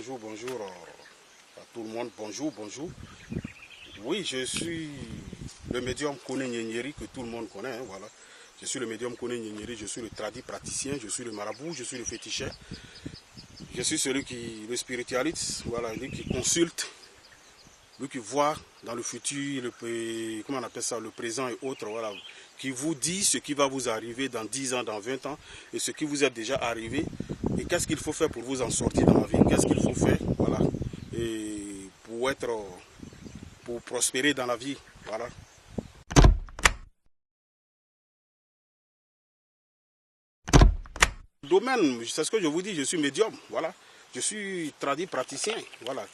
bonjour à tout le monde. Bonjour. Oui, je suis le médium Koné Nyenyeri que tout le monde connaît. Hein, voilà. Je suis le médium Koné Nyenyeri, je suis le tradit praticien, je suis le marabout, je suis le féticheur. Je suis celui le spiritualiste, voilà, lui qui consulte, lui qui voit dans le futur, comment on appelle ça, le présent et autres, voilà, qui vous dit ce qui va vous arriver dans 10 ans, dans 20 ans, et ce qui vous est déjà arrivé, et qu'est-ce qu'il faut faire pour vous en sortir dans la vie, qu'est-ce qu'il faut faire, voilà, et pour prospérer dans la vie, voilà. Domaine, c'est ce que je vous dis, je suis médium, voilà, je suis tradit praticien, voilà.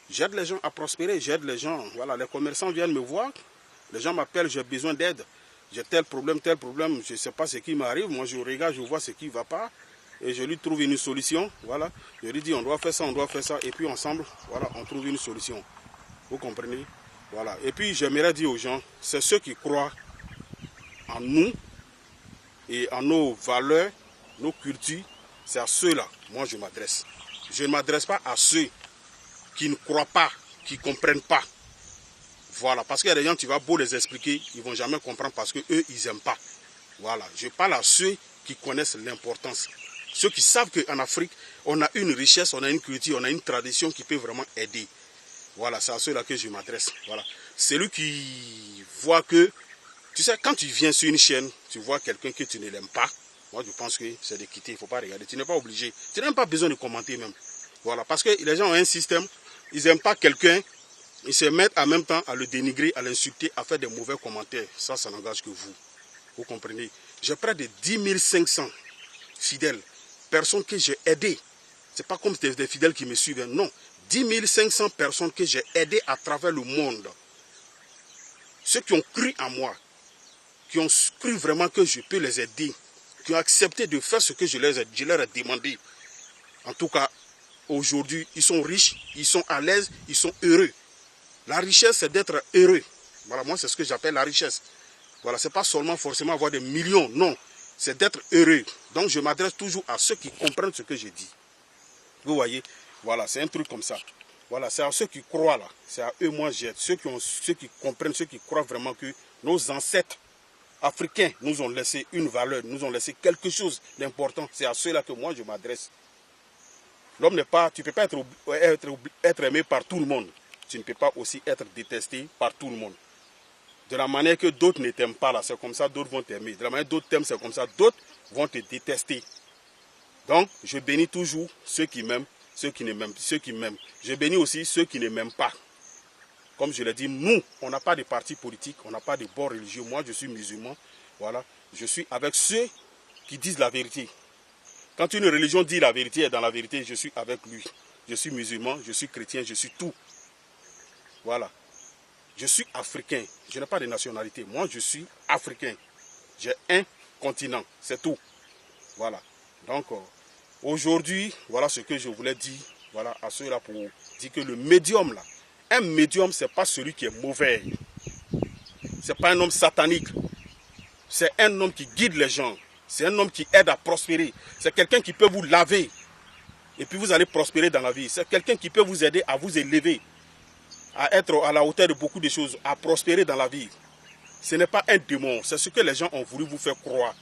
J'aide les gens à prospérer, j'aide les gens, voilà, les commerçants viennent me voir, les gens m'appellent, j'ai besoin d'aide, j'ai tel problème, je ne sais pas ce qui m'arrive, moi je regarde, je vois ce qui ne va pas, et je lui trouve une solution, voilà, je lui dis on doit faire ça, et puis ensemble, voilà, on trouve une solution, vous comprenez, voilà, et puis j'aimerais dire aux gens, c'est ceux qui croient en nous, et en nos valeurs, nos cultures, c'est à ceux-là, moi je m'adresse. Je ne m'adresse pas à ceux qui ne croient pas, qui ne comprennent pas. Voilà, parce qu'il y a des gens, tu vas beau les expliquer, ils ne vont jamais comprendre parce qu'eux, ils n'aiment pas. Voilà, je parle à ceux qui connaissent l'importance. Ceux qui savent qu'en Afrique, on a une richesse, on a une culture, on a une tradition qui peut vraiment aider. Voilà, c'est à ceux-là que je m'adresse. Voilà. Celui qui voit que, tu sais, quand tu viens sur une chaîne, tu vois quelqu'un que tu ne l'aimes pas, moi je pense que c'est de quitter, il ne faut pas regarder. Tu n'es pas obligé, tu n'as même pas besoin de commenter même. Voilà, parce que les gens ont un système, ils n'aiment pas quelqu'un, ils se mettent en même temps à le dénigrer, à l'insulter, à faire des mauvais commentaires. Ça n'engage que vous. Vous comprenez? J'ai près de 10 500 fidèles, personnes que j'ai aidées. Ce n'est pas comme des fidèles qui me suivent, non. 10 500 personnes que j'ai aidées à travers le monde. Ceux qui ont cru en moi, qui ont cru vraiment que je peux les aider, qui ont accepté de faire ce que je leur ai demandé. En tout cas, aujourd'hui, ils sont riches, ils sont à l'aise, ils sont heureux. La richesse, c'est d'être heureux. Voilà, moi, c'est ce que j'appelle la richesse. Voilà, ce n'est pas seulement forcément avoir des millions, non. C'est d'être heureux. Donc, je m'adresse toujours à ceux qui comprennent ce que je dis. Vous voyez, voilà, c'est un truc comme ça. Voilà, c'est à ceux qui croient là. C'est à eux, moi, j'aide. Ceux qui comprennent, ceux qui croient vraiment que nos ancêtres africains nous ont laissé une valeur, nous ont laissé quelque chose d'important. C'est à ceux-là que moi, je m'adresse. L'homme n'est pas, tu ne peux pas être aimé par tout le monde. Tu ne peux pas aussi être détesté par tout le monde. De la manière que d'autres ne t'aiment pas, là, c'est comme ça, d'autres vont t'aimer. De la manière que d'autres t'aiment, c'est comme ça, d'autres vont te détester. Donc, je bénis toujours ceux qui m'aiment, ceux qui m'aiment. Je bénis aussi ceux qui ne m'aiment pas. Comme je l'ai dit, nous, on n'a pas de parti politique, on n'a pas de bord religieux. Moi, je suis musulman. Voilà, je suis avec ceux qui disent la vérité. Quand une religion dit la vérité et dans la vérité, je suis avec lui. Je suis musulman, je suis chrétien, je suis tout. Voilà. Je suis africain. Je n'ai pas de nationalité. Moi, je suis africain. J'ai un continent. C'est tout. Voilà. Donc, aujourd'hui, voilà ce que je voulais dire. Voilà, à ceux-là pour dire que le médium, là, un médium, ce n'est pas celui qui est mauvais. Ce n'est pas un homme satanique. C'est un homme qui guide les gens. C'est un homme qui aide à prospérer. C'est quelqu'un qui peut vous laver. Et puis vous allez prospérer dans la vie. C'est quelqu'un qui peut vous aider à vous élever. À être à la hauteur de beaucoup de choses. À prospérer dans la vie. Ce n'est pas un démon. C'est ce que les gens ont voulu vous faire croire.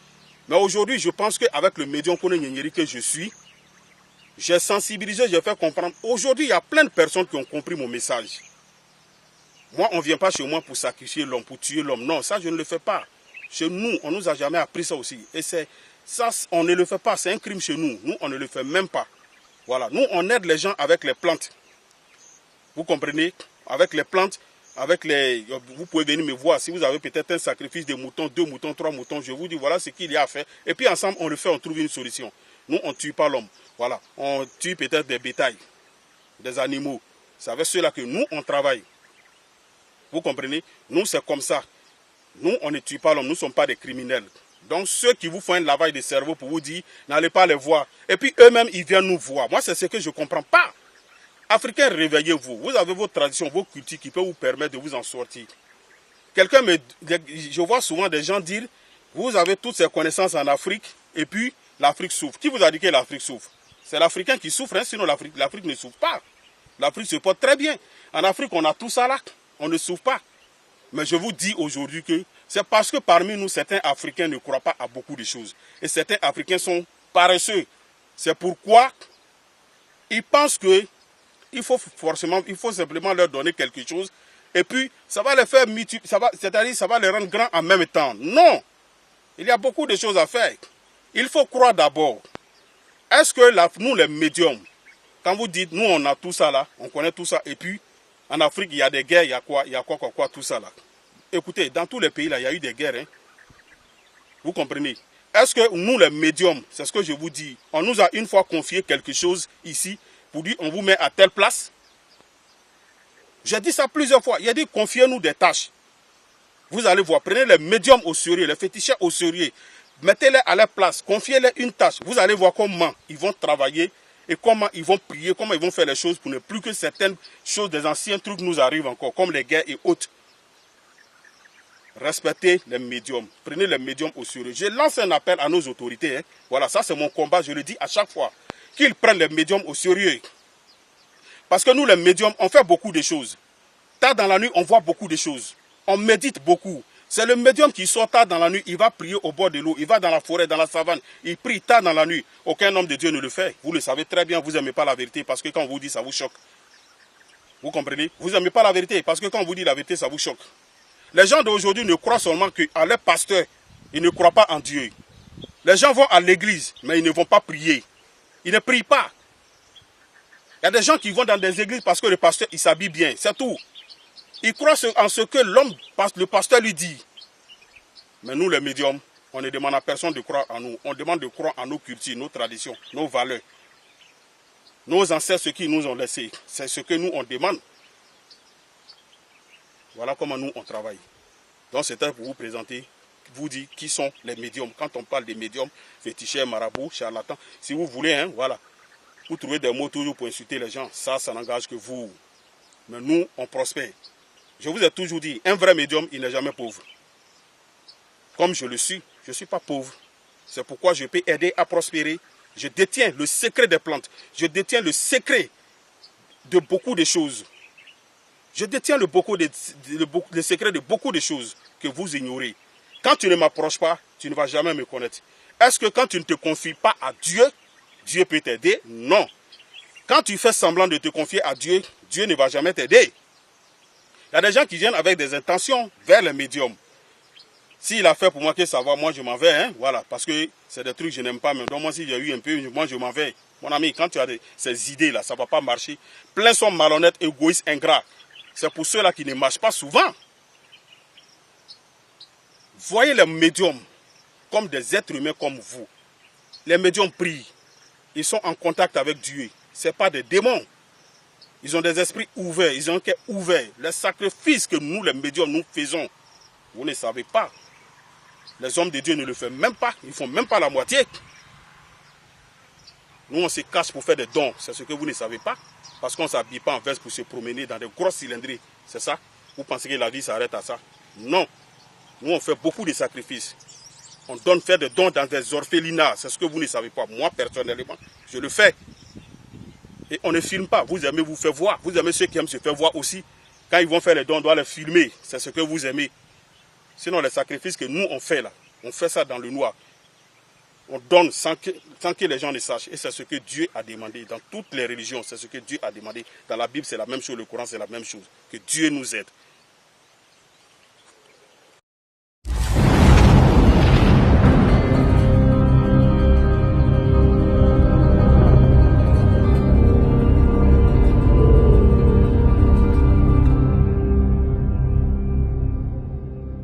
Mais aujourd'hui, je pense qu'avec le médium Koné Nyenyeri que je suis, j'ai sensibilisé, j'ai fait comprendre. Aujourd'hui, il y a plein de personnes qui ont compris mon message. Moi, on ne vient pas chez moi pour sacrifier l'homme, pour tuer l'homme. Non, ça, je ne le fais pas. Chez nous, on ne nous a jamais appris ça aussi. Et ça, on ne le fait pas. C'est un crime chez nous. Nous, on ne le fait même pas. Voilà. Nous, on aide les gens avec les plantes. Vous comprenez? Avec les plantes, vous pouvez venir me voir. Si vous avez peut-être un sacrifice de moutons, 2 moutons, 3 moutons, je vous dis, voilà ce qu'il y a à faire. Et puis ensemble, on le fait, on trouve une solution. Nous, on ne tue pas l'homme. Voilà. On tue peut-être des bétails, des animaux. C'est avec ceux-là que nous, on travaille. Vous comprenez? Nous, c'est comme ça. Nous, on ne tue pas l'homme, nous ne sommes pas des criminels. Donc, ceux qui vous font un lavage de cerveau pour vous dire, n'allez pas les voir. Et puis, eux-mêmes, ils viennent nous voir. Moi, c'est ce que je ne comprends pas. Africains, réveillez-vous. Vous avez vos traditions, vos cultures qui peuvent vous permettre de vous en sortir. Je vois souvent des gens dire, vous avez toutes ces connaissances en Afrique, et puis, l'Afrique souffre. Qui vous a dit que l'Afrique souffre? C'est l'Africain qui souffre, hein, sinon l'Afrique ne souffre pas. L'Afrique se porte très bien. En Afrique, on a tout ça là, on ne souffre pas. Mais je vous dis aujourd'hui que c'est parce que parmi nous, certains Africains ne croient pas à beaucoup de choses. Et certains Africains sont paresseux. C'est pourquoi ils pensent que il faut simplement leur donner quelque chose. Et puis, ça va les faire c'est-à-dire ça va les rendre grands en même temps. Non! Il y a beaucoup de choses à faire. Il faut croire d'abord. Est-ce que nous, les médiums, quand vous dites, nous, on a tout ça là, on connaît tout ça, et puis, en Afrique, il y a des guerres, il y a quoi, tout ça là. Écoutez, dans tous les pays là, il y a eu des guerres. Hein. Vous comprenez? Est-ce que nous, les médiums, c'est ce que je vous dis, on nous a une fois confié quelque chose ici, pour dire, on vous met à telle place? J'ai dit ça plusieurs fois. Il a dit, confiez-nous des tâches. Vous allez voir, prenez les médiums au sérieux, les féticheurs au sérieux. Mettez-les à leur place, confiez-les une tâche. Vous allez voir comment ils vont travailler et comment ils vont prier, comment ils vont faire les choses pour ne plus que certaines choses des anciens trucs nous arrivent encore, comme les guerres et autres. Respectez les médiums. Prenez les médiums au sérieux. Je lance un appel à nos autorités. Hein. Voilà, ça c'est mon combat, je le dis à chaque fois. Qu'ils prennent les médiums au sérieux. Parce que nous, les médiums, on fait beaucoup de choses. Tard dans la nuit, on voit beaucoup de choses. On médite beaucoup. C'est le médium qui sort tard dans la nuit, il va prier au bord de l'eau, il va dans la forêt, dans la savane, il prie tard dans la nuit. Aucun homme de Dieu ne le fait. Vous le savez très bien, vous n'aimez pas la vérité parce que quand on vous dit, ça vous choque. Vous comprenez? Vous n'aimez pas la vérité parce que quand on vous dit la vérité, ça vous choque. Les gens d'aujourd'hui ne croient seulement qu'à leur pasteur. Ils ne croient pas en Dieu. Les gens vont à l'église, mais ils ne vont pas prier. Ils ne prient pas. Il y a des gens qui vont dans des églises parce que le pasteur, il s'habille bien. C'est tout. Ils croient en ce que le pasteur lui dit. Mais nous, les médiums, on ne demande à personne de croire en nous. On demande de croire en nos cultures, nos traditions, nos valeurs. Nos ancêtres, ce qu'ils nous ont laissé, c'est ce que nous, on demande. Voilà comment nous, on travaille. Donc, c'était pour vous présenter, vous dire qui sont les médiums. Quand on parle des médiums, féticheurs, marabouts, charlatans, si vous voulez, hein, voilà. Vous trouvez des mots toujours pour insulter les gens. Ça n'engage que vous. Mais nous, on prospère. Je vous ai toujours dit, un vrai médium, il n'est jamais pauvre. Comme je le suis, je ne suis pas pauvre. C'est pourquoi je peux aider à prospérer. Je détiens le secret des plantes. Je détiens le secret de beaucoup de choses. Je détiens le secret de beaucoup de choses que vous ignorez. Quand tu ne m'approches pas, tu ne vas jamais me connaître. Est-ce que quand tu ne te confies pas à Dieu, Dieu peut t'aider? Non. Quand tu fais semblant de te confier à Dieu, Dieu ne va jamais t'aider. Il y a des gens qui viennent avec des intentions vers les médiums. S'il a fait pour moi que ça va, moi je m'en vais. Hein, voilà, parce que c'est des trucs que je n'aime pas. Mais donc moi, si j'ai eu un peu, moi je m'en vais. Mon ami, quand tu as ces idées-là, ça ne va pas marcher. Plein sont malhonnêtes, égoïstes, ingrats. C'est pour ceux-là qui ne marchent pas souvent. Voyez les médiums comme des êtres humains comme vous. Les médiums prient. Ils sont en contact avec Dieu. Ce n'est pas des démons. Ils ont des esprits ouverts. Ils ont un cœur ouvert. Les sacrifices que nous, les médiums, nous faisons, vous ne savez pas. Les hommes de Dieu ne le font même pas. Ils ne font même pas la moitié. Nous, on se cache pour faire des dons. C'est ce que vous ne savez pas. Parce qu'on ne s'habille pas en veste pour se promener dans des grosses cylindries. C'est ça? Vous pensez que la vie s'arrête à ça? Non. Nous, on fait beaucoup de sacrifices. On donne faire des dons dans des orphelinats. C'est ce que vous ne savez pas. Moi, personnellement, je le fais. Et on ne filme pas. Vous aimez vous faire voir. Vous aimez ceux qui aiment se faire voir aussi. Quand ils vont faire les dons, on doit les filmer. C'est ce que vous aimez. Sinon, les sacrifices que nous, on fait là, on fait ça dans le noir. On donne sans que les gens ne sachent. Et c'est ce que Dieu a demandé. Dans toutes les religions, c'est ce que Dieu a demandé. Dans la Bible, c'est la même chose. Le Coran, c'est la même chose. Que Dieu nous aide.